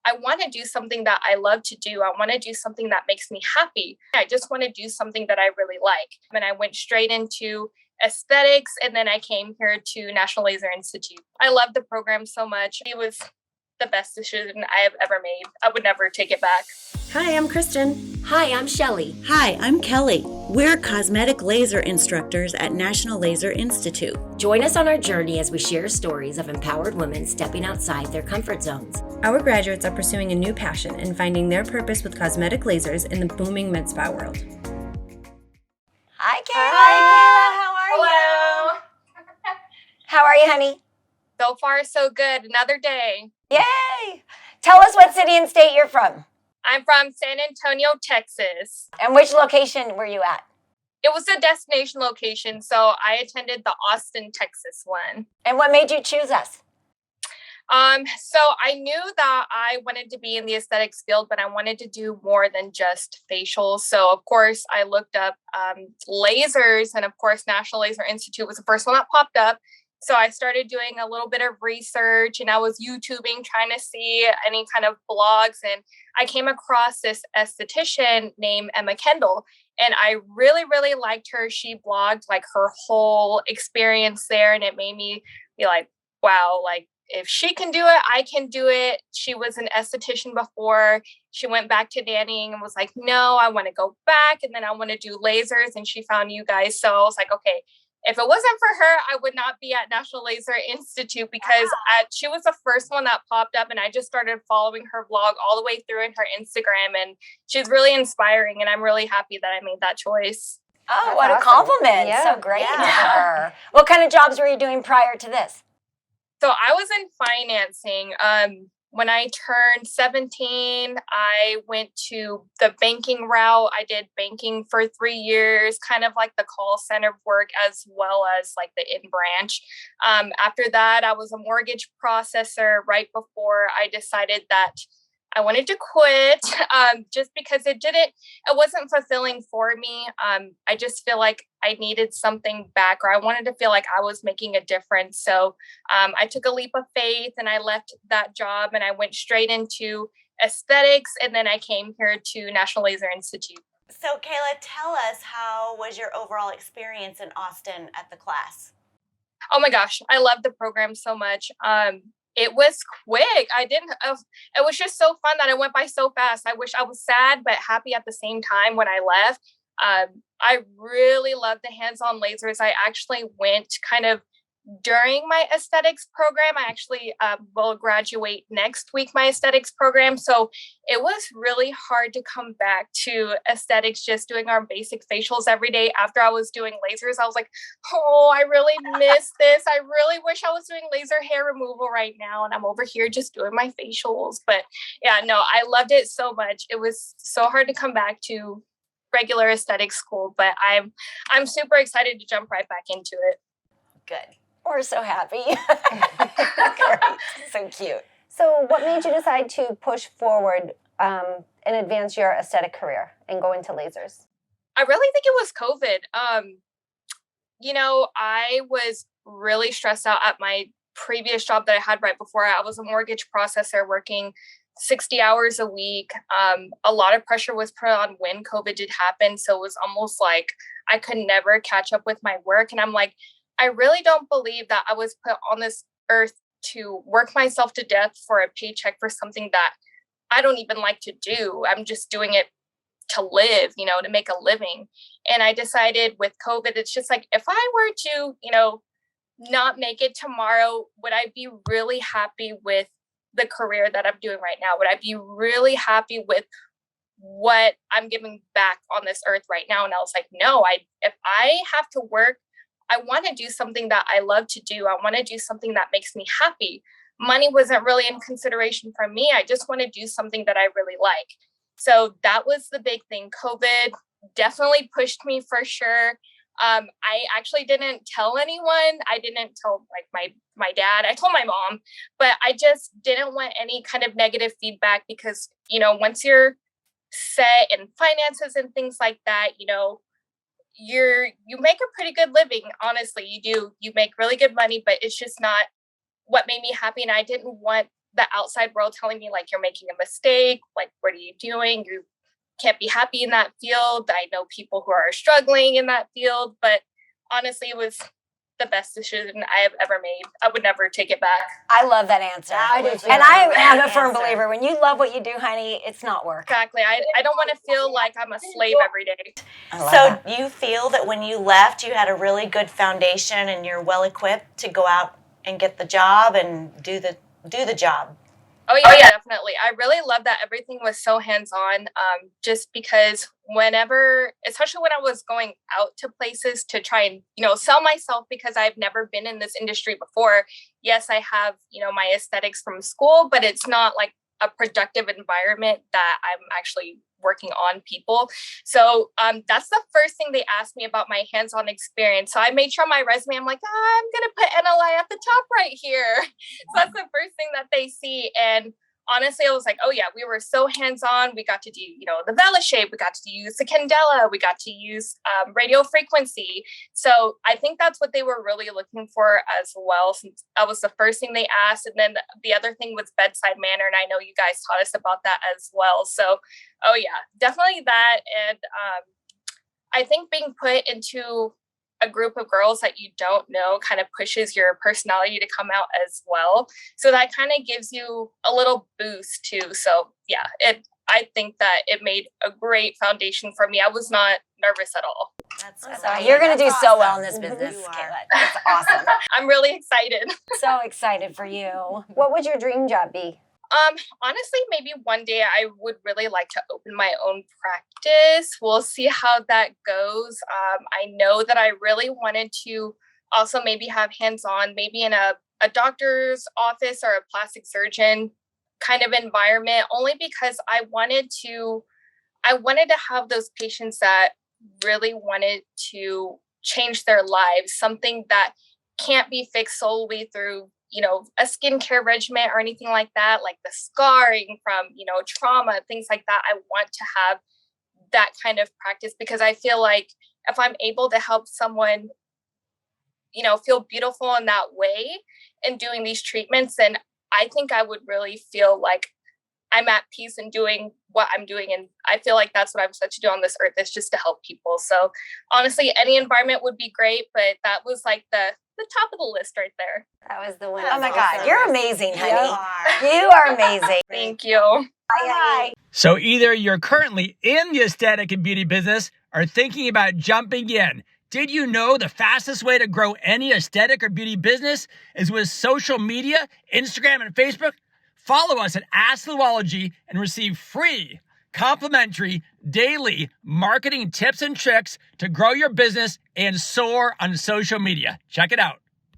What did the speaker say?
I want to do something that I love to do. I want to do something that makes me happy. I just want to do something that I really like. And I went straight into aesthetics, and then I came here to National Laser Institute. I love the program so much. It was the best decision I have ever made. I would never take it back. Hi, I'm Kristen. Hi, I'm Shelly. Hi, I'm Kelly. We're cosmetic laser instructors at National Laser Institute. Join us on our journey as we share stories of empowered women stepping outside their comfort zones. Our graduates are pursuing a new passion and finding their purpose with cosmetic lasers in the booming med spa world. Hi, Kayla. How are Hello. you? How are you, honey? So far, so good. Another day. Yay! Tell us what city and state you're from. I'm from San Antonio, Texas. And which location were you at? It was a destination location, so I attended the Austin, Texas one. And what made you choose us? So I knew that I wanted to be in the aesthetics field, but I wanted to do more than just facials. So of course I looked up lasers, and of course National Laser Institute was the first one that popped up. So I started doing a little bit of research, and I was YouTubing, trying to see any kind of blogs. And I came across this esthetician named Emma Kendall, and I really, really liked her. She blogged like her whole experience there, and it made me be like, wow, like if she can do it, I can do it. She was an esthetician before. She went back to nannying and was like, no, I want to go back, and then I want to do lasers. And she found you guys. So I was like, okay. If it wasn't for her, I would not be at National Laser Institute, because she was the first one that popped up, and I just started following her vlog all the way through in her Instagram, and she's really inspiring, and I'm really happy that I made that choice. Oh, That's what awesome. a compliment. Yeah. So great Yeah. for her. What kind of jobs were you doing prior to this? So I was in financing. When I turned 17, I went to the banking route. I did banking for 3 years, kind of like the call center work as well as like the in-branch. After that, I was a mortgage processor right before I decided that I wanted to quit, just because it wasn't fulfilling for me. I just feel like I needed something back, or I wanted to feel like I was making a difference. So I took a leap of faith, and I left that job, and I went straight into aesthetics. And then I came here to National Laser Institute. So Kayla, tell us, how was your overall experience in Austin at the class? Oh my gosh, I love the program so much. It was quick. It was just so fun that it went by so fast. I wish I was sad, but happy at the same time when I left. I really love the hands-on lasers. I actually went kind of during my aesthetics program. I actually will graduate next week, my aesthetics program. So it was really hard to come back to aesthetics, just doing our basic facials every day. After I was doing lasers, I was like, oh, I really miss this. I really wish I was doing laser hair removal right now, and I'm over here just doing my facials. But yeah, no, I loved it so much. It was so hard to come back to regular aesthetics school, but I'm super excited to jump right back into it. Good. We're so happy. Great. So cute. So what made you decide to push forward and advance your aesthetic career and go into lasers? I really think it was COVID. I was really stressed out at my previous job that I had right before. I was a mortgage processor working 60 hours a week. A lot of pressure was put on when COVID did happen. So it was almost like I could never catch up with my work. And I'm like, I really don't believe that I was put on this earth to work myself to death for a paycheck for something that I don't even like to do. I'm just doing it to live, to make a living. And I decided with COVID, it's just like, if I were to, not make it tomorrow, would I be really happy with the career that I'm doing right now? Would I be really happy with what I'm giving back on this earth right now? And I was like, no, if I have to work, I want to do something that I love to do. I want to do something that makes me happy. Money wasn't really in consideration for me. I just want to do something that I really like. So that was the big thing. COVID definitely pushed me for sure. I actually didn't tell anyone. I didn't tell like my dad. I told my mom, but I just didn't want any kind of negative feedback, because, once you're set in finances and things like that, you make a pretty good living. Honestly, you do. You make really good money, but it's just not what made me happy. And I didn't want the outside world telling me like, you're making a mistake. Like, what are you doing? You can't be happy in that field. I know people who are struggling in that field, but honestly, it was the best decision I have ever made. I would never take it back. I love that answer. I do too. And I am a Great firm answer. believer. When you love what you do, honey, it's not work. Exactly. I don't want to feel like I'm a slave every day. So do you feel that when you left, you had a really good foundation and you're well equipped to go out and get the job and do the job? Oh yeah, definitely. I really love that everything was so hands-on, just because whenever, especially when I was going out to places to try and, sell myself, because I've never been in this industry before. Yes, I have, my aesthetics from school, but it's not like a productive environment that I'm actually working on people. So that's the first thing they asked me about my hands-on experience. So I made sure on my resume, I'm like, I'm going to put NLI at the top right here. So that's the first thing that they see. And honestly, I was like, oh yeah, we were so hands-on. We got to do, the Vela shape. We got to use the candela. We got to use radio frequency. So I think that's what they were really looking for as well, since that was the first thing they asked. And then the other thing was bedside manner. And I know you guys taught us about that as well. So, oh yeah, definitely that. And I think being put into a group of girls that you don't know kind of pushes your personality to come out as well. So that kind of gives you a little boost too. So yeah, I think that it made a great foundation for me. I was not nervous at all. That's awesome. You're going to do so well in this business, Kayla. That's awesome. I'm really excited. So excited for you. What would your dream job be? Honestly, maybe one day I would really like to open my own practice. We'll see how that goes. I know that I really wanted to also maybe have hands-on, maybe in a doctor's office or a plastic surgeon kind of environment, only because I wanted to have those patients that really wanted to change their lives, something that can't be fixed solely through a skincare regimen or anything like that, like the scarring from, trauma, things like that. I want to have that kind of practice, because I feel like if I'm able to help someone, feel beautiful in that way and doing these treatments, then I think I would really feel like I'm at peace in doing what I'm doing. And I feel like that's what I'm supposed to do on this earth, is just to help people. So honestly, any environment would be great, but that was like the top of the list right there. That was the one. Oh my God, you're amazing, honey. You You are amazing. Thank you. Bye. So either you're currently in the aesthetic and beauty business or thinking about jumping in. Did you know the fastest way to grow any aesthetic or beauty business is with social media, Instagram and Facebook? Follow us at Ask Luology and receive free, complimentary, daily marketing tips and tricks to grow your business and soar on social media. Check it out.